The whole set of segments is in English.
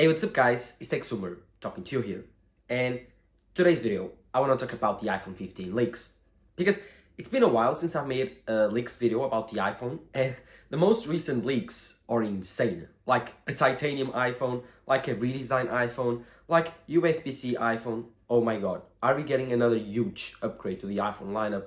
Hey, what's up guys, it's TechSwimmer talking to you here, and today's video I want to talk about the iPhone 15 leaks, because it's been a while since I've made a leaks video about the iPhone, and the most recent leaks are insane, like a titanium iPhone, like a redesigned iPhone, like USB-C iPhone. Oh my god, are we getting another huge upgrade to the iPhone lineup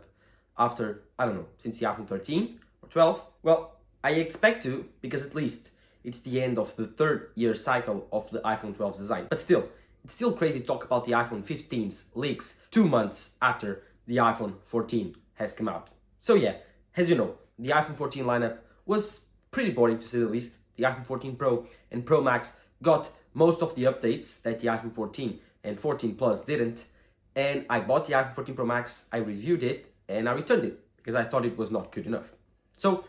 after, I don't know, since the iPhone 13 or 12? Well, I expect to, because at least it's the end of the third year cycle of the iPhone 12's design. But still, it's still crazy to talk about the iPhone 15's leaks 2 months after the iPhone 14 has come out. So yeah, as you know, the iPhone 14 lineup was pretty boring to say the least. The iPhone 14 Pro and Pro Max got most of the updates that the iPhone 14 and 14 Plus didn't. And I bought the iPhone 14 Pro Max, I reviewed it, and I returned it because I thought it was not good enough. So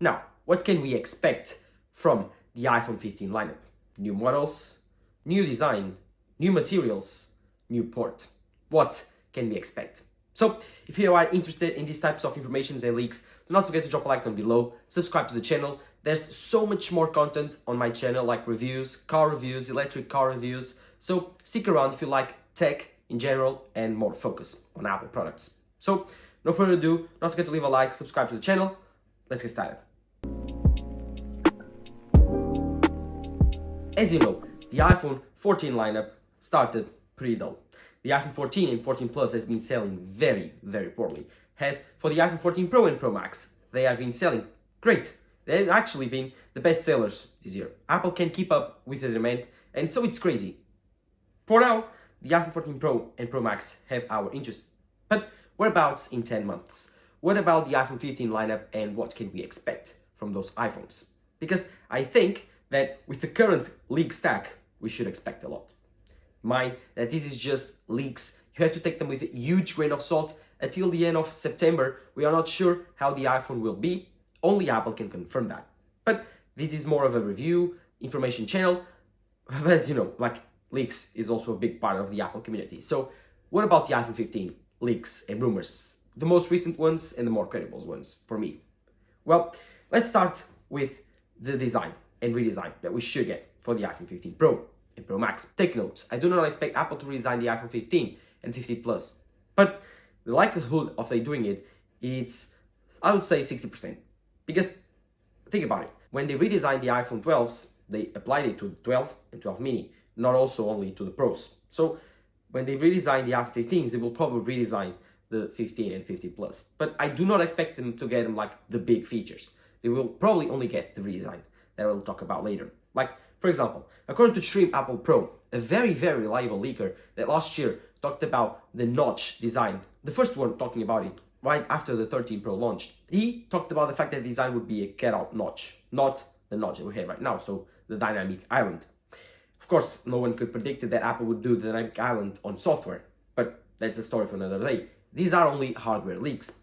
now, what can we expect from the iPhone 15 lineup? New models, new design, new materials, new port. What can we expect? So if you are interested in these types of informations and leaks, do not forget to drop a like down below, subscribe to the channel. There's so much more content on my channel, like reviews, car reviews, electric car reviews. So stick around if you like tech in general and more focus on Apple products. So no further ado, don't forget to leave a like, subscribe to the channel. Let's get started. As you know, the iPhone 14 lineup started pretty dull. The iPhone 14 and 14 Plus has been selling very, very poorly. As for the iPhone 14 Pro and Pro Max, they have been selling great. They've actually been the best sellers this year. Apple can keep up with the demand, and so it's crazy. For now, the iPhone 14 Pro and Pro Max have our interest. But what about in 10 months? What about the iPhone 15 lineup, and what can we expect from those iPhones? Because I think that with the current leak stack, we should expect a lot. Mind that this is just leaks. You have to take them with a huge grain of salt. Until the end of September, we are not sure how the iPhone will be. Only Apple can confirm that. But this is more of a review, information channel. As you know, like leaks is also a big part of the Apple community. So what about the iPhone 15 leaks and rumors? The most recent ones and the more credible ones for me. Well, let's start with the design and redesign that we should get for the iPhone 15 Pro and Pro Max. Take notes, I do not expect Apple to redesign the iPhone 15 and 15 Plus, but the likelihood of they doing it, it's, I would say 60%. Because think about it, when they redesigned the iPhone 12s, they applied it to the 12 and 12 mini, not also only to the Pros. So when they redesign the iPhone 15s, they will probably redesign the 15 and 15 Plus. But I do not expect them to get them like the big features. They will probably only get the redesign that I will talk about later. Like, for example, according to Stream Apple Pro, a very, very reliable leaker that last year talked about the notch design, the first one talking about it right after the 13 Pro launched. He talked about the fact that the design would be a cutout notch, not the notch that we have right now, so the dynamic island. Of course, no one could predict that Apple would do the dynamic island on software, but that's a story for another day. These are only hardware leaks.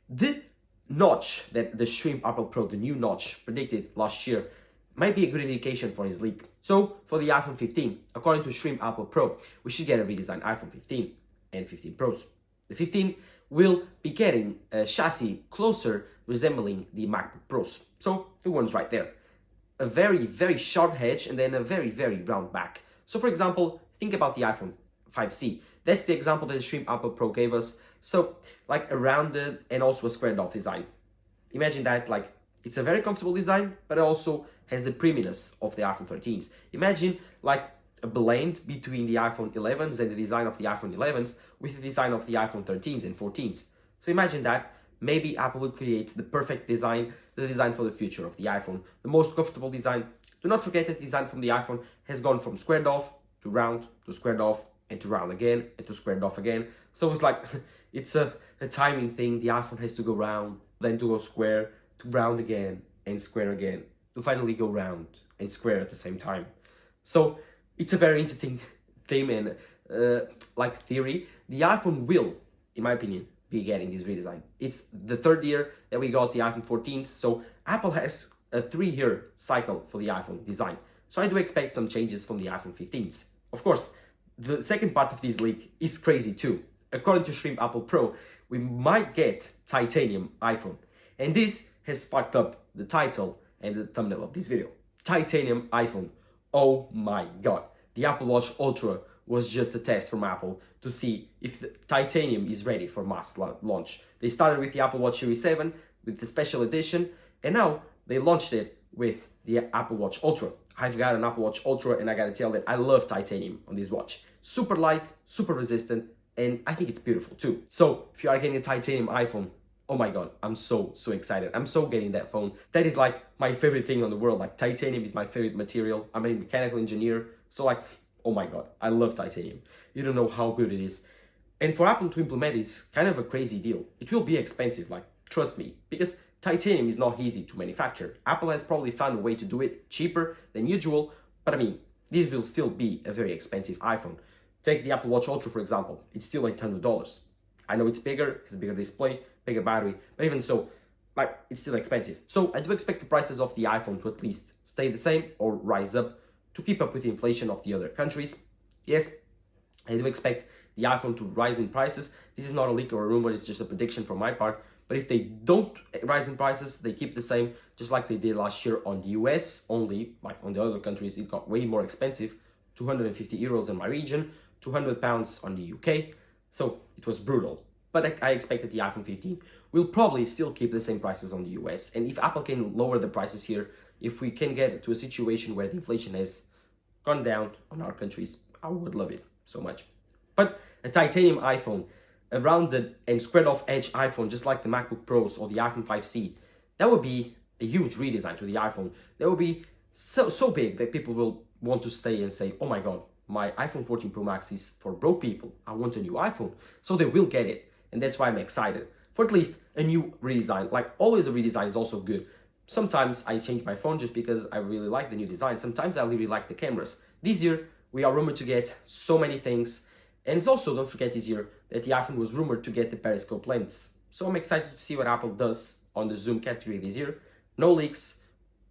The notch that the Stream Apple Pro, the new notch, predicted last year might be a good indication for his leak. So for the iPhone 15, according to Stream Apple Pro, we should get a redesigned iPhone 15 and 15 Pros. The 15 will be getting a chassis closer resembling the MacBook Pros. So the one's right there. A very, very sharp edge and then a very, very round back. So for example, think about the iPhone 5C. That's the example that the Stream Apple Pro gave us. So like a rounded and also a squared off design. Imagine that, like, it's a very comfortable design, but it also has the premiumness of the iPhone 13s. Imagine like a blend between the iPhone 11s and the design of the iPhone 11s with the design of the iPhone 13s and 14s. So imagine that, maybe Apple will create the perfect design, the design for the future of the iPhone, the most comfortable design. Do not forget that the design from the iPhone has gone from squared off to round to squared off and to round again and to squared off again. So it's like, it's a timing thing. The iPhone has to go round, then to go square, to round again and square again, to finally go round and square at the same time. So it's a very interesting theme and like theory. The iPhone will, in my opinion, be getting this redesign. It's the third year that we got the iPhone 14s, so Apple has a 3-year cycle for the iPhone design. So I do expect some changes from the iPhone 15s. Of course, the second part of this leak is crazy too. According to Stream Apple Pro, we might get titanium iPhone. And this has sparked up the title and the thumbnail of this video. Titanium iPhone. Oh my god. The Apple Watch Ultra was just a test from Apple to see if the titanium is ready for mass launch. They started with the Apple Watch Series 7 with the special edition, and now they launched it with the Apple Watch Ultra. I've got an Apple Watch Ultra, and I gotta tell that I love titanium on this watch. Super light, super resistant, and I think it's beautiful too. So if you are getting a titanium iPhone, oh my god, I'm so excited. I'm so getting that phone. That is like my favorite thing on the world. Like titanium is my favorite material. I'm a mechanical engineer, so like, oh my god, I love titanium. You don't know how good it is. And for Apple to implement it's kind of a crazy deal. It will be expensive, like, trust me, because titanium is not easy to manufacture. Apple has probably found a way to do it cheaper than usual, but I mean, this will still be a very expensive iPhone. Take the Apple Watch Ultra, for example. It's still $800. I know it's bigger, has a bigger display, bigger battery, but even so, like, it's still expensive. So I do expect the prices of the iPhone to at least stay the same or rise up to keep up with the inflation of the other countries. Yes, I do expect the iPhone to rise in prices. This is not a leak or a rumor, it's just a prediction from my part. But if they don't rise in prices, they keep the same, just like they did last year on the US, only like on the other countries, it got way more expensive. 250 euros in my region, 200 pounds on the UK. So it was brutal. But I expect that the iPhone 15 will probably still keep the same prices on the US. And if Apple can lower the prices here, if we can get to a situation where the inflation has gone down on our countries, I would love it so much. But a titanium iPhone, a rounded and squared off edge iPhone, just like the MacBook Pros or the iPhone 5C, that would be a huge redesign to the iPhone. That would be so big that people will want to stay and say, oh my god, my iPhone 14 Pro Max is for broke people. I want a new iPhone. So they will get it. And that's why I'm excited for at least a new redesign. Like, always a redesign is also good. Sometimes I change my phone just because I really like the new design. Sometimes I really like the cameras. This year, we are rumored to get so many things. And it's also, don't forget this year, that the iPhone was rumored to get the Periscope Lens. So I'm excited to see what Apple does on the zoom category this year. No leaks,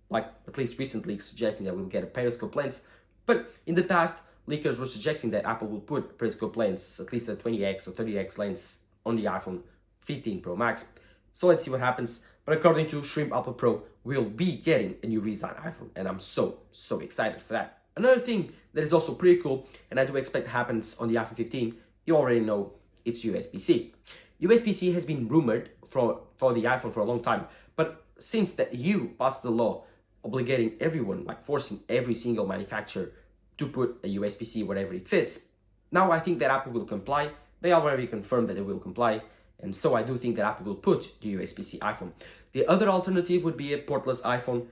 like at least recent leaks suggesting that we'll get a Periscope Lens. But in the past, leakers were suggesting that Apple would put Periscope Lens, at least a 20x or 30x lens on the iPhone 15 Pro Max. So let's see what happens. But according to Shrimp Apple Pro, we'll be getting a new redesigned iPhone, and I'm so excited for that. Another thing that is also pretty cool, and I do expect happens on the iPhone 15, you already know, it's USB-C. USB-C has been rumored for the iPhone for a long time, but since the EU passed the law obligating everyone, like forcing every single manufacturer to put a USB-C wherever it fits, now I think that Apple will comply. They already confirmed that they will comply, and so I do think that Apple will put the USB-C iPhone. The other alternative would be a portless iPhone,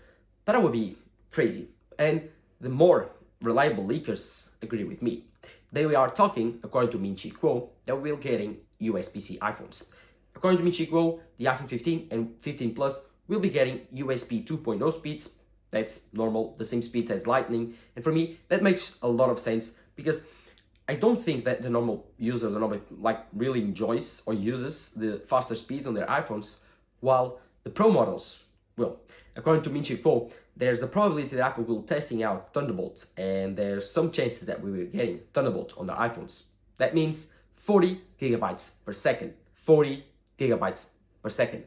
but that would be crazy. And the more reliable leakers agree with me. They are talking, according to Min Chi Kuo, that we're getting USB-C iPhones. According to Min Chi Kuo, the iPhone 15 and 15 Plus will be getting USB 2.0 speeds. That's normal, the same speeds as Lightning. And for me, that makes a lot of sense because I don't think that the normal user, really enjoys or uses the faster speeds on their iPhones, while the Pro models will. According to Min Chi Kuo, there's a probability that Apple will testing out Thunderbolt, and there's some chances that we will be getting Thunderbolt on the iPhones. That means 40 gigabytes per second. 40 gigabytes per second.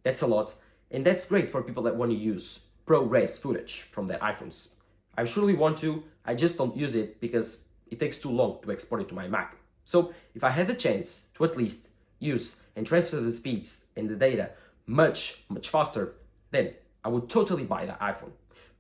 That's a lot, and that's great for people that want to use ProRes footage from their iPhones. I surely want to, I just don't use it because it takes too long to export it to my Mac. So if I had the chance to at least use and transfer the speeds and the data much faster, then I would totally buy that iPhone.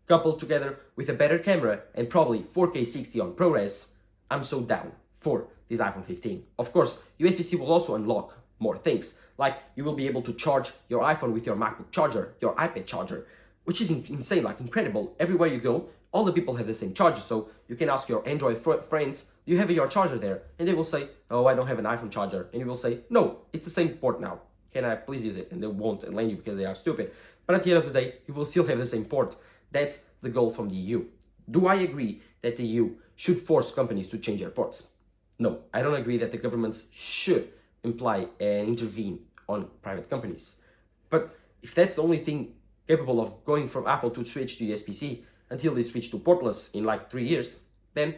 Coupled together with a better camera and probably 4K 60 on ProRes, I'm so down for this iPhone 15. Of course, USB-C will also unlock more things, like you will be able to charge your iPhone with your MacBook charger, your iPad charger, which is insane, like incredible. Everywhere you go, all the people have the same charger, so you can ask your Android friends, do you have your charger there? And they will say, oh, I don't have an iPhone charger. And you will say, no, it's the same port now. Can I please use it? And they won't lend you because they are stupid. But at the end of the day, you will still have the same port. That's the goal from the EU. Do I agree that the EU should force companies to change their ports? No, I don't agree that the governments should imply and intervene on private companies. But if that's the only thing capable of going from Apple to switch to USB-C until they switch to portless in like 3 years, then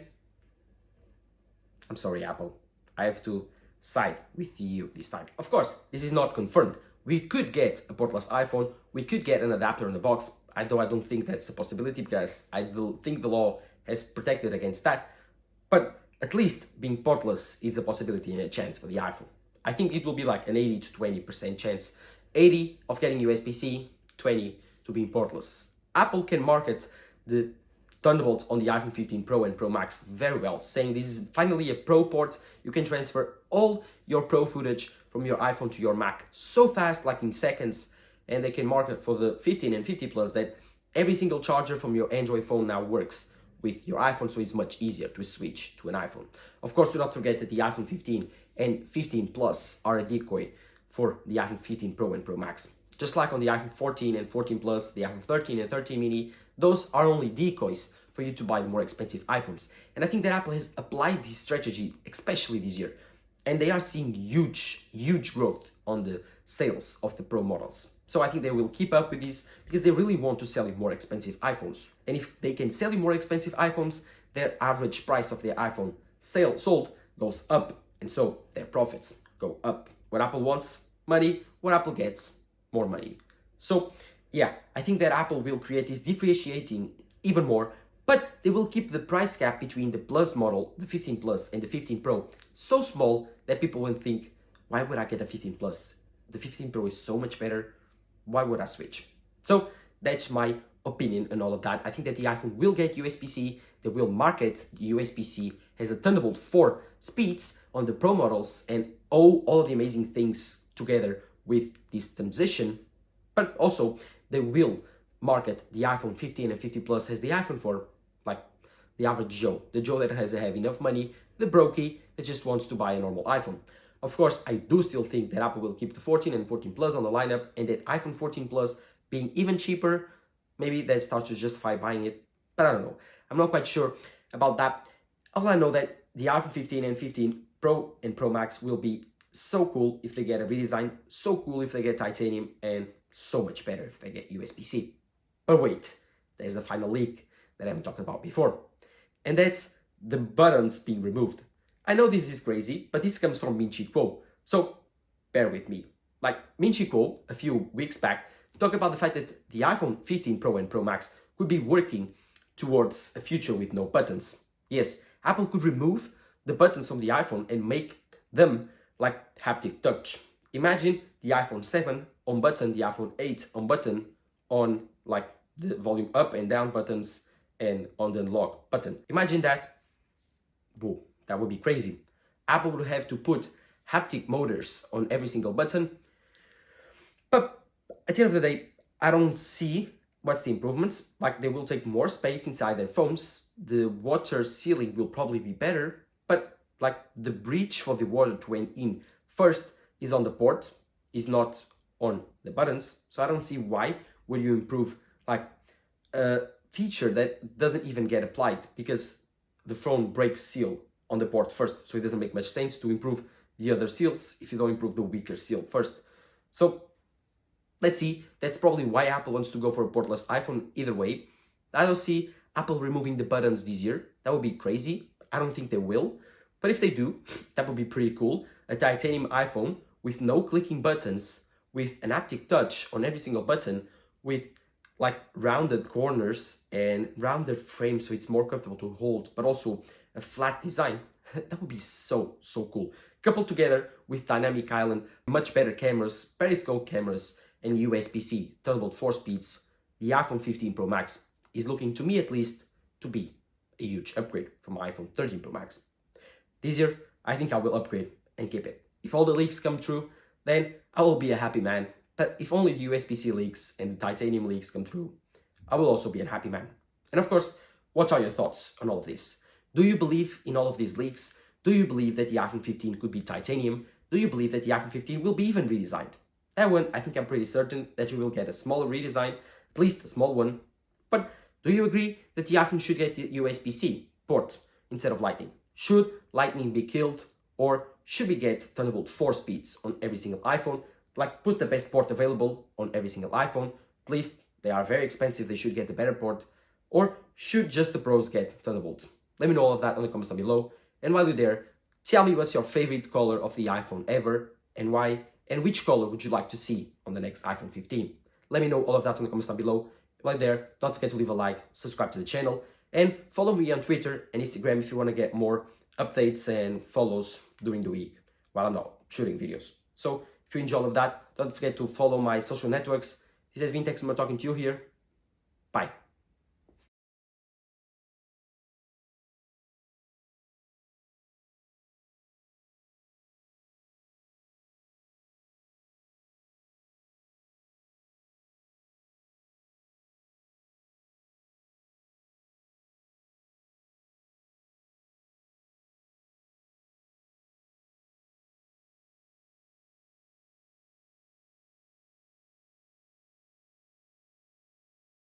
I'm sorry, Apple. I have to side with the EU this time. Of course, this is not confirmed. We could get a portless iPhone, we could get an adapter in the box, although I don't think that's a possibility because I think the law has protected against that. But at least being portless is a possibility and a chance for the iPhone. I think it will be like an 80 to 20% chance. 80 of getting USB-C, 20 to being portless. Apple can market the Thunderbolt on the iPhone 15 Pro and Pro Max very well, saying this is finally a Pro port. You can transfer all your Pro footage from your iPhone to your Mac so fast, like in seconds, and they can market for the 15 and 50 Plus that every single charger from your Android phone now works with your iPhone, so it's much easier to switch to an iPhone. Of course, do not forget that the iPhone 15 and 15 Plus are a decoy for the iPhone 15 Pro and Pro Max. Just like on the iPhone 14 and 14 Plus, the iPhone 13 and 13 mini, those are only decoys for you to buy the more expensive iPhones. And I think that Apple has applied this strategy, especially this year. And they are seeing huge growth on the sales of the Pro models. So I think they will keep up with this because they really want to sell you more expensive iPhones. And if they can sell you more expensive iPhones, their average price of their iPhone sold goes up. And so their profits go up. What Apple wants, money. What Apple gets, more money. So yeah, I think that Apple will create this differentiating even more, but they will keep the price gap between the Plus model, the 15 Plus and the 15 Pro so small that people will think, why would I get a 15 Plus? The 15 Pro is so much better. Why would I switch? So that's my opinion on all of that. I think that the iPhone will get USB-C. They will market USB-C as a Thunderbolt 4 speeds on the Pro models and all of the amazing things together with this transition. But also, they will market the iPhone 15 and 50 Plus as the iPhone for like the average Joe. The Joe that has enough money, the brokey that just wants to buy a normal iPhone. Of course, I do still think that Apple will keep the 14 and 14 Plus on the lineup, and that iPhone 14 Plus being even cheaper, maybe that starts to justify buying it, but I don't know. I'm not quite sure about that. All I know that the iPhone 15 and 15 Pro and Pro Max will be so cool if they get a redesign, so cool if they get titanium, and so much better if they get USB-C. But wait, there's a final leak that I haven't talked about before, and that's the buttons being removed. I know this is crazy, but this comes from Min-Chi Kuo, so bear with me. Like Min-Chi Kuo, a few weeks back, talked about the fact that the iPhone 15 Pro and Pro Max could be working towards a future with no buttons. Yes, Apple could remove the buttons from the iPhone and make them like haptic touch. Imagine the iPhone 7 on button, the iPhone 8 on button, on like the volume up and down buttons and on the unlock button. Imagine that. Whoa, that would be crazy. Apple would have to put haptic motors on every single button. But at the end of the day, I don't see what's the improvements. Like they will take more space inside their phones. The water sealing will probably be better, but like the breach for the water to went in first is on the port, is not on the buttons. So I don't see why would you improve like a feature that doesn't even get applied, because the phone breaks seal on the port first. So it doesn't make much sense to improve the other seals if you don't improve the weaker seal first. So let's see. That's probably why Apple wants to go for a portless iPhone either way. I don't see Apple removing the buttons this year. That would be crazy. I don't think they will. But if they do, that would be pretty cool. A titanium iPhone with no clicking buttons, with an haptic touch on every single button, with like rounded corners and rounded frames so it's more comfortable to hold, but also a flat design. That would be so cool. Coupled together with dynamic island, much better cameras, periscope cameras, and USB-C Thunderbolt 4 speeds, the iPhone 15 Pro Max is looking, to me at least, to be a huge upgrade from iPhone 13 Pro Max. This year, I think I will upgrade and keep it. If all the leaks come true, then I will be a happy man. But if only the USB-C leaks and the titanium leaks come through, I will also be a happy man. And of course, what are your thoughts on all of this? Do you believe in all of these leaks? Do you believe that the iPhone 15 could be titanium? Do you believe that the iPhone 15 will be even redesigned? That one, I think I'm pretty certain that you will get a smaller redesign, at least a small one. But do you agree that the iPhone should get the USB-C port instead of Lightning? Should Lightning be killed, or should we get Thunderbolt 4 speeds on every single iPhone? Like put the best port available on every single iPhone. At least they are very expensive, they should get the better port. Or should just the pros get Thunderbolt? Let me know all of that in the comments down below. And while you're there, tell me what's your favorite color of the iPhone ever and why, and which color would you like to see on the next iPhone 15. Let me know all of that in the comments down below. While you're there, don't forget to leave a like, subscribe to the channel, And follow me on Twitter and Instagram if you want to get more updates and follows during the week while I'm not shooting videos. So if you enjoy all of that, don't forget to follow my social networks. This has been Texmer talking to you here. Bye.